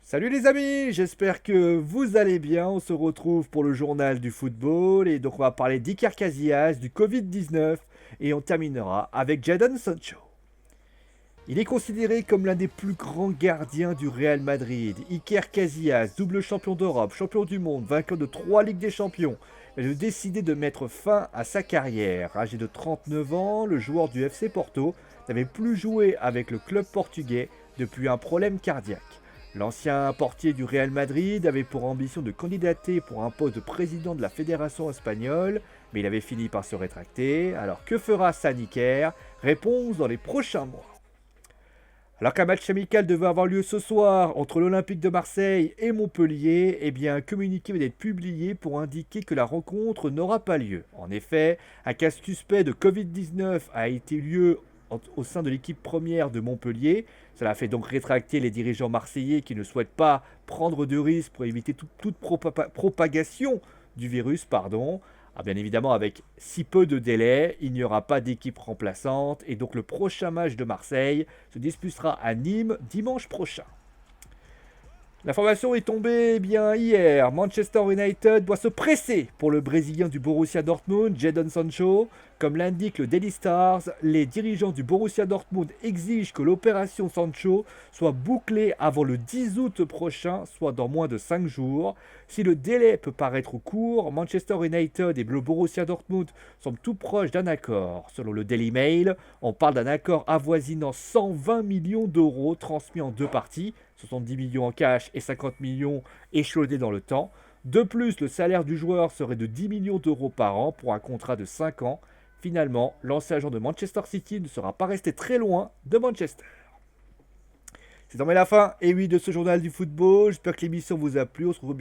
Salut les amis, j'espère que vous allez bien. On se retrouve pour le journal du football et donc on va parler d'Iker Casillas, du Covid-19 et on terminera avec Jadon Sancho. Il est considéré comme l'un des plus grands gardiens du Real Madrid. Iker Casillas, double champion d'Europe, champion du monde, vainqueur de 3 Ligues des Champions, a décidé de mettre fin à sa carrière. Âgé de 39 ans, le joueur du FC Porto n'avait plus joué avec le club portugais depuis un problème cardiaque. L'ancien portier du Real Madrid avait pour ambition de candidater pour un poste de président de la fédération espagnole, mais il avait fini par se rétracter. Alors que fera Saniker? Réponse dans les prochains mois. Alors qu'un match amical devait avoir lieu ce soir entre l'Olympique de Marseille et Montpellier, eh bien un communiqué vient d'être publié pour indiquer que la rencontre n'aura pas lieu. En effet, un cas suspect de Covid-19 a été lieu au sein de l'équipe première de Montpellier. Cela fait donc rétracter les dirigeants marseillais qui ne souhaitent pas prendre de risques pour éviter toute propagation du virus. Bien évidemment, avec si peu de délai, il n'y aura pas d'équipe remplaçante et donc le prochain match de Marseille se disputera à Nîmes dimanche prochain. L'information est tombée bien hier. Manchester United doit se presser pour le Brésilien du Borussia Dortmund, Jadon Sancho. Comme l'indique le Daily Stars, les dirigeants du Borussia Dortmund exigent que l'opération Sancho soit bouclée avant le 10 août prochain, soit dans moins de 5 jours. Si le délai peut paraître court, Manchester United et le Borussia Dortmund semblent tout proches d'un accord. Selon le Daily Mail, on parle d'un accord avoisinant 120 millions d'euros transmis en deux parties, 70 millions en cash et 50 millions échelonnés dans le temps. De plus, le salaire du joueur serait de 10 millions d'euros par an pour un contrat de 5 ans. Finalement, l'ancien agent de Manchester City ne sera pas resté très loin de Manchester. C'est désormais la fin, et oui, de ce journal du football. J'espère que l'émission vous a plu. On se retrouve